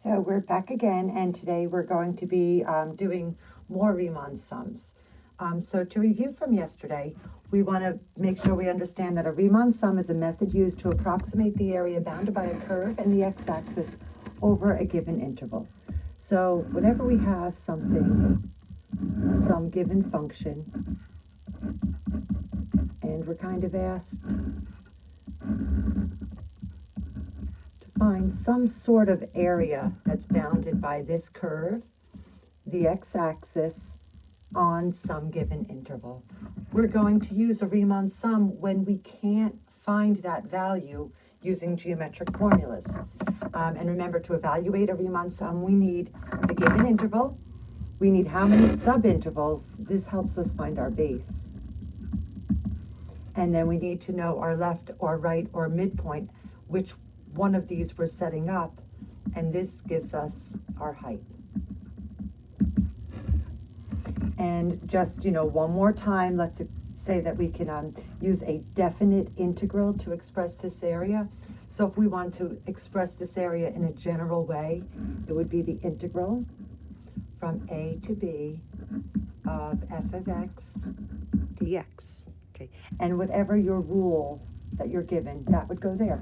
So we're back again, and today we're going to be doing more Riemann sums. So to review from yesterday, we want to make sure we understand that a Riemann sum is a method used to approximate the area bounded by a curve and the x-axis over a given interval. So whenever we have something, some given function, and we're kind of asked find some sort of area that's bounded by this curve, the x-axis, on some given interval. We're going to use a Riemann sum when we can't find that value using geometric formulas. And remember, to evaluate a Riemann sum, we need the given interval, we need how many subintervals. This helps us find our base. And then we need to know our left or right or midpoint, which one of these we're setting up, and this gives us our height. And just, one more time, let's say that we can use a definite integral to express this area. So if we want to express this area in a general way, it would be the integral from a to b of f of x dx. Okay, and whatever your rule that you're given, that would go there.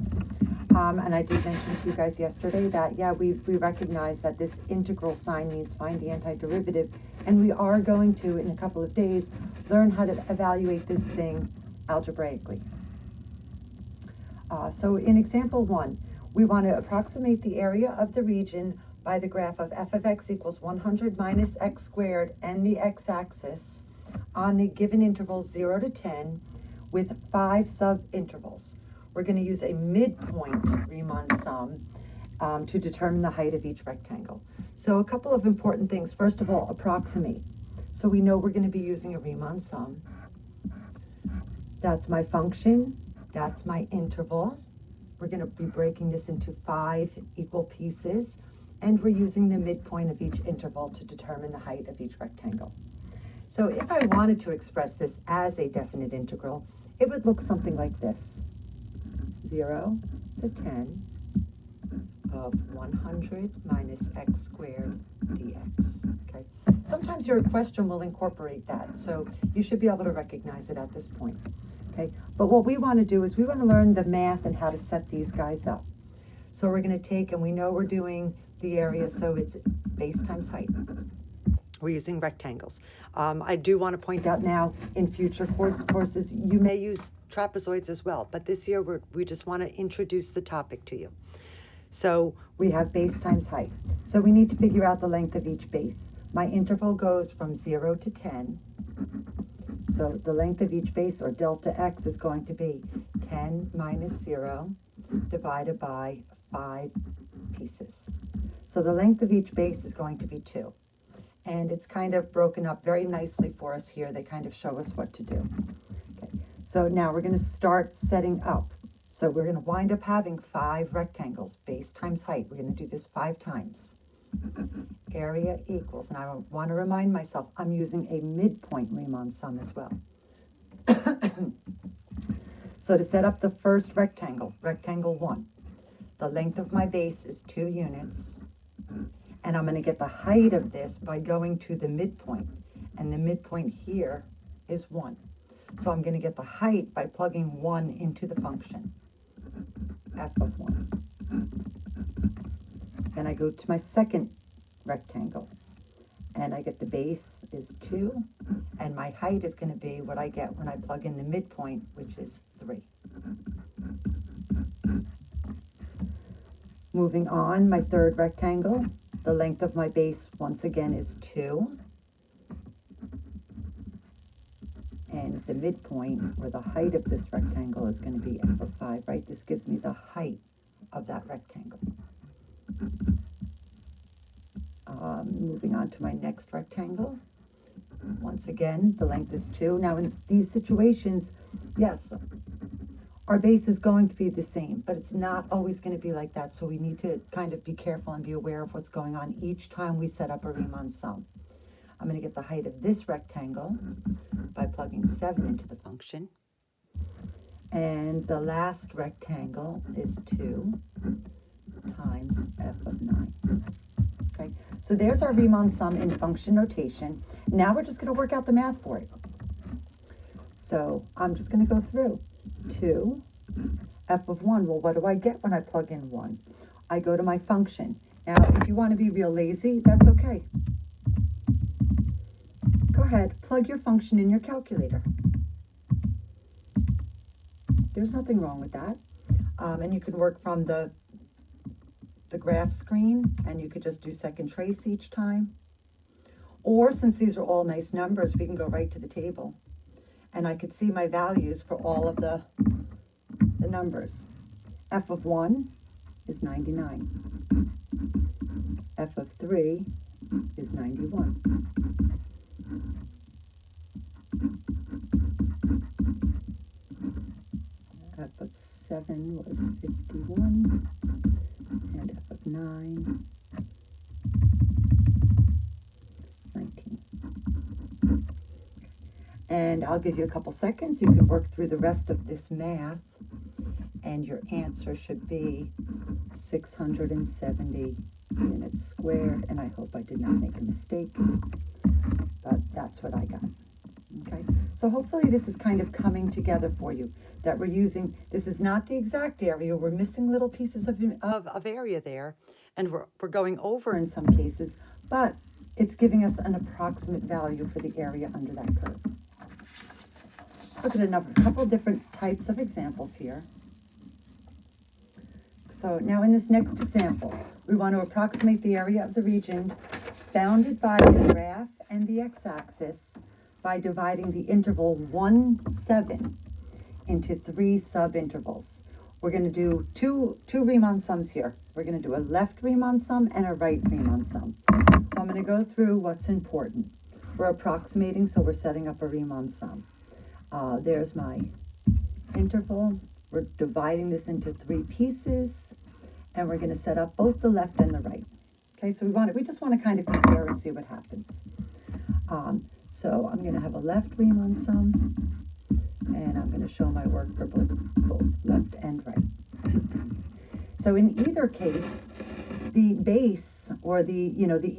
And I did mention to you guys yesterday that, we recognize that this integral sign means find the antiderivative, and we are going to, in a couple of days, learn how to evaluate this thing algebraically. So in example 1, we want to approximate the area of the region by the graph of f of x equals 100 minus x squared and the x-axis on the given interval 0 to 10 with 5 subintervals. We're going to use a midpoint Riemann sum to determine the height of each rectangle. So a couple of important things. First of all, approximate. So we know we're going to be using a Riemann sum. That's my function. That's my interval. We're going to be breaking this into 5 equal pieces, and we're using the midpoint of each interval to determine the height of each rectangle. So if I wanted to express this as a definite integral, it would look something like this. 0 to 10 of 100 minus x squared dx. Okay. Sometimes your question will incorporate that, so you should be able to recognize it at this point. Okay. But what we want to do is we want to learn the math and how to set these guys up. So we're going to take, and we know we're doing the area, so it's base times height. We're using rectangles. I do want to point out now, in future courses, you may use trapezoids as well, but this year we just want to introduce the topic to you. So we have base times height. So we need to figure out the length of each base. My interval goes from 0 to 10. So the length of each base, or delta x, is going to be 10 minus 0 divided by 5 pieces. So the length of each base is going to be 2. And it's kind of broken up very nicely for us here. They kind of show us what to do. Okay. So now we're going to start setting up. So we're going to wind up having 5 rectangles, base times height. We're going to do this 5 times. Area equals, and I want to remind myself, I'm using a midpoint Riemann sum as well. So to set up the first rectangle, rectangle 1, the length of my base is 2 units. And I'm going to get the height of this by going to the midpoint. And the midpoint here is 1. So I'm going to get the height by plugging 1 into the function, f of 1. Then I go to my second rectangle. And I get the base is 2. And my height is going to be what I get when I plug in the midpoint, which is 3. Moving on, my third rectangle. The length of my base, once again, is 2. And the midpoint, or the height of this rectangle, is going to be f of 5, right? This gives me the height of that rectangle. Moving on to my next rectangle. Once again, the length is 2. Now, in these situations, yes, our base is going to be the same, but it's not always going to be like that. So we need to kind of be careful and be aware of what's going on each time we set up a Riemann sum. I'm going to get the height of this rectangle by plugging 7 into the function. And the last rectangle is 2 times f of 9. So there's our Riemann sum in function notation. Now we're just going to work out the math for it. So I'm just going to go through 2 f of 1. Well, what do I get when I plug in 1? I go to my function. Now, if you want to be real lazy, that's okay. Go ahead, plug your function in your calculator. There's nothing wrong with that. And you can work from the graph screen, and you could just do second trace each time. Or since these are all nice numbers, we can go right to the table. And I could see my values for all of the numbers. F of 1 is 99. F of 3 is 91. F of 7 was 51, and F of 9, 19. And I'll give you a couple seconds. You can work through the rest of this math, and your answer should be 670 units squared, and I hope I did not make a mistake, but that's what I got. Okay, so hopefully this is kind of coming together for you, that we're using, this is not the exact area, we're missing little pieces of area there, and we're going over in some cases, but it's giving us an approximate value for the area under that curve. Let's look at a couple different types of examples here. So now in this next example, we want to approximate the area of the region bounded by the graph and the x-axis by dividing the interval 1, 7 into 3 subintervals. We're going to do two Riemann sums here. We're going to do a left Riemann sum and a right Riemann sum. So I'm going to go through what's important. We're approximating, so we're setting up a Riemann sum. There's my interval. We're dividing this into 3 pieces, and we're going to set up both the left and the right. Okay, so we just want to kind of compare and see what happens. So I'm going to have a left Riemann sum, and I'm going to show my work for both left and right. So in either case, the base or the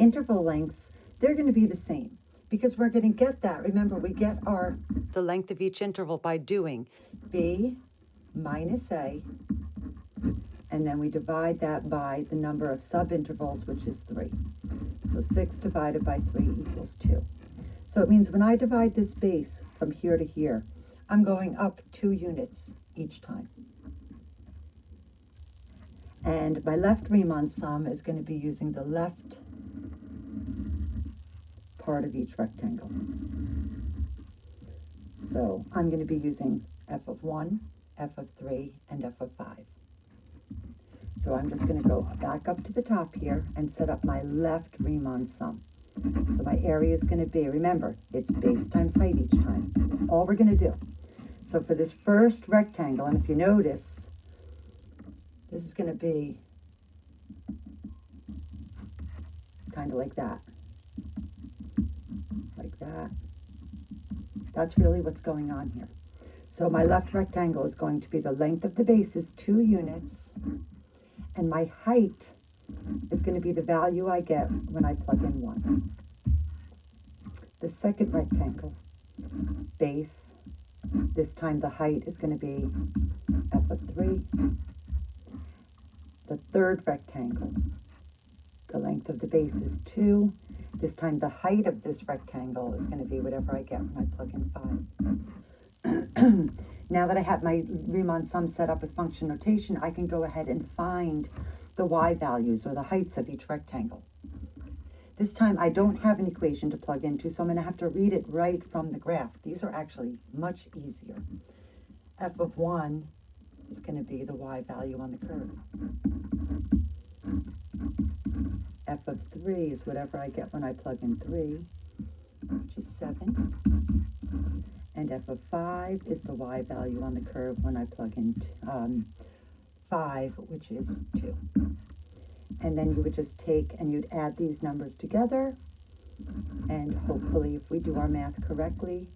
interval lengths, they're going to be the same, because we're going to get that. Remember, we get the length of each interval by doing b minus a, and then we divide that by the number of subintervals, which is 3. So 6 divided by 3 equals 2. So it means when I divide this base from here to here, I'm going up 2 units each time. And my left Riemann sum is going to be using the left part of each rectangle. So I'm going to be using f of 1, f of 3, and f of 5. So I'm just going to go back up to the top here and set up my left Riemann sum. So my area is going to be, remember, it's base times height each time. That's all we're going to do. So for this first rectangle, and if you notice, this is going to be kind of like that. Like that. That's really what's going on here. So my left rectangle is going to be the length of the base is 2 units, and my height is going to be the value I get when I plug in 1. The second rectangle, base, this time the height is going to be f of 3. The third rectangle, the length of the base is 2. This time the height of this rectangle is going to be whatever I get when I plug in 5. Now that I have my Riemann sum set up with function notation, I can go ahead and find the y values or the heights of each rectangle. This time I don't have an equation to plug into, so I'm going to have to read it right from the graph. These are actually much easier. F of 1 is going to be the y value on the curve. F of 3 is whatever I get when I plug in 3, which is 7. And f of 5 is the y value on the curve when I plug in 5, which is 2. And then you would just take and you'd add these numbers together, and hopefully if we do our math correctly,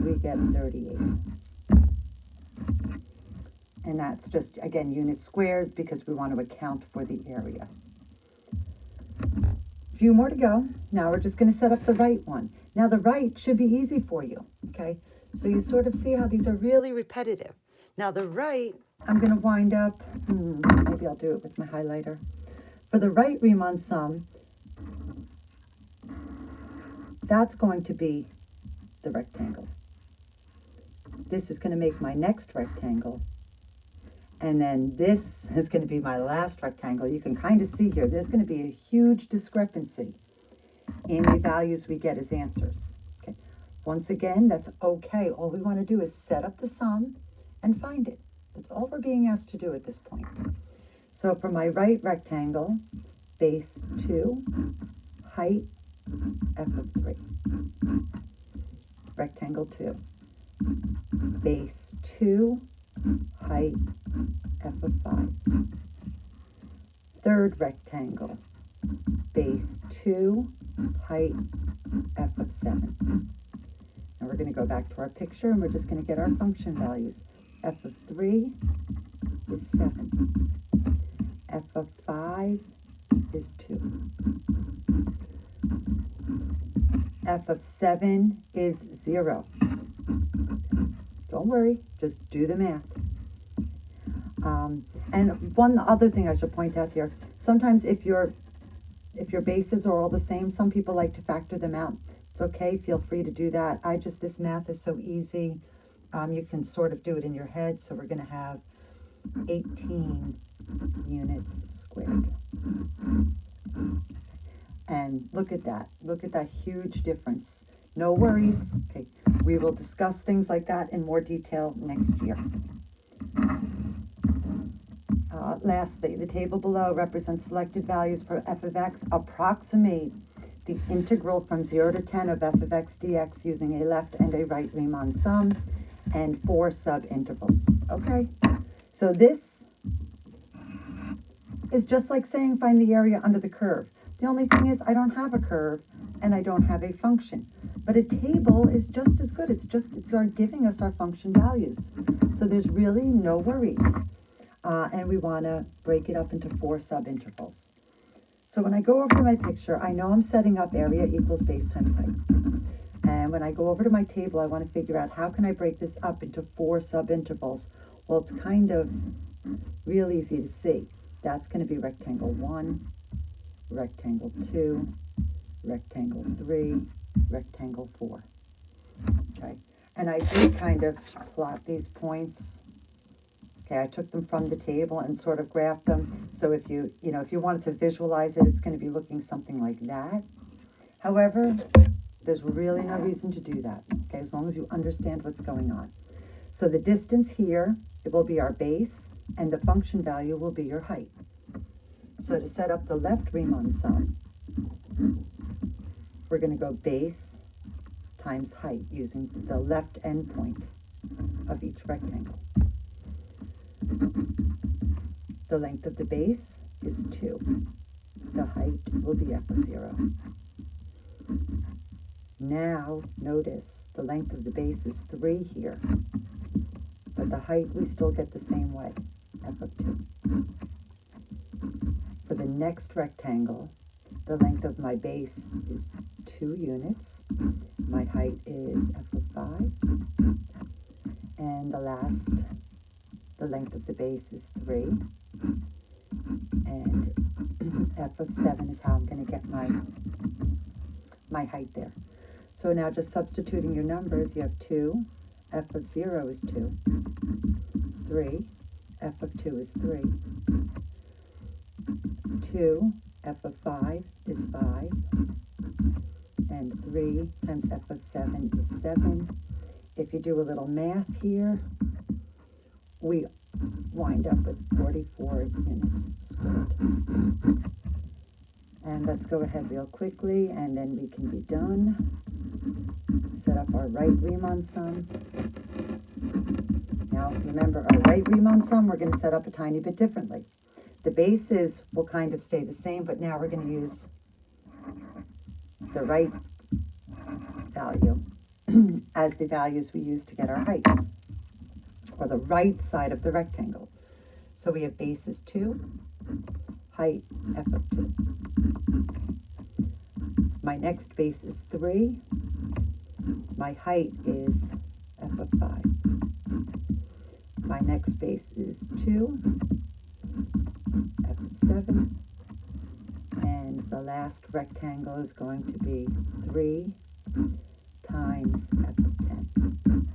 we get 38. And that's just, again, units squared because we want to account for the area. If few more to go. Now we're just going to set up the right one. Now the right should be easy for you, okay? So you sort of see how these are really repetitive. Now the right, I'm going to wind up, maybe I'll do it with my highlighter. For the right Riemann sum, that's going to be the rectangle. This is going to make my next rectangle. And then this is going to be my last rectangle. You can kind of see here, there's going to be a huge discrepancy in the values we get as answers. Okay. Once again, that's okay. All we want to do is set up the sum and find it. That's all we're being asked to do at this point. So for my right rectangle, base 2, height f of 3. Rectangle 2, base 2, height f of 5. Third rectangle, base 2, height f of 7. And we're going to go back to our picture and we're just going to get our function values. F of 3 is 7. F of 5 is 2. F of 7 is 0. Don't worry, just do the math. And one other thing I should point out here, sometimes if your bases are all the same, some people like to factor them out. It's okay, feel free to do that. This math is so easy. You can sort of do it in your head. So we're going to have 18 units squared. And look at that huge difference. No worries. Okay, we will discuss things like that in more detail next year. Lastly, the table below represents selected values for f of x. Approximate the integral from 0 to 10 of f of x dx using a left and a right Riemann sum and 4 subintervals. Okay, so this is just like saying find the area under the curve. The only thing is I don't have a curve and I don't have a function. But a table is just as good. It's giving us our function values. So there's really no worries. And we want to break it up into 4 subintervals. So when I go over to my picture, I know I'm setting up area equals base times height. And when I go over to my table, I want to figure out how can I break this up into 4 subintervals. Well, it's kind of real easy to see. That's going to be rectangle 1, rectangle 2, rectangle 3, rectangle 4. Okay, and I did kind of plot these points. Okay, I took them from the table and sort of graphed them. So if you wanted to visualize it, it's going to be looking something like that. However, there's really no reason to do that, okay, as long as you understand what's going on. So the distance here, it will be our base, and the function value will be your height. So to set up the left Riemann sum, we're going to go base times height using the left endpoint of each rectangle. The length of the base is 2. The height will be f of 0. Now, notice the length of the base is 3 here, but the height we still get the same way, f of 2. For the next rectangle, the length of my base is 2 units. My height is f of 5. And the length of the base is 3. And f of 7 is how I'm going to get my height there. So now just substituting your numbers, you have 2, f of 0 is 2, 3, f of 2 is 3, 2, f of 5 is 5, and 3 times f of 7 is 7. If you do a little math here, we wind up with 44 units squared. And let's go ahead real quickly, and then we can be done. Set up our right Riemann sum. Now, remember, our right Riemann sum, we're going to set up a tiny bit differently. The bases will kind of stay the same, but now we're going to use the right value as the values we use to get our heights, or the right side of the rectangle. So we have base is 2, height f of 2. My next base is 3. My height is f of 5. My next base is 2, f of 7. And the last rectangle is going to be 3 times f of 10.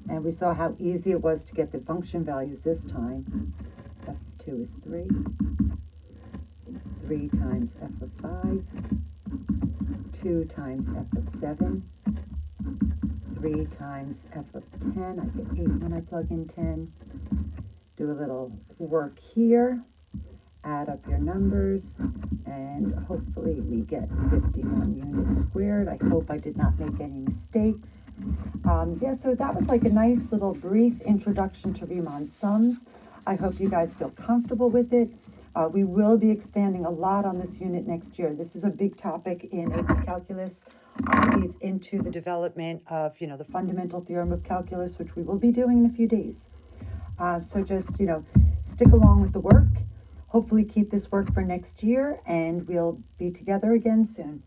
And we saw how easy it was to get the function values this time. F of 2 is 3. 3 times f of 5. 2 times f of 7. 3 times f of 10. I get 8 when I plug in 10. Do a little work here. Add up your numbers, and hopefully we get 51 units squared. I hope I did not make any mistakes. Yeah, so that was like a nice little brief introduction to Riemann sums. I hope you guys feel comfortable with it. We will be expanding a lot on this unit next year. This is a big topic in AP Calculus. Leads into the development of, the fundamental theorem of calculus, which we will be doing in a few days. So just, stick along with the work. Hopefully keep this work for next year, and we'll be together again soon.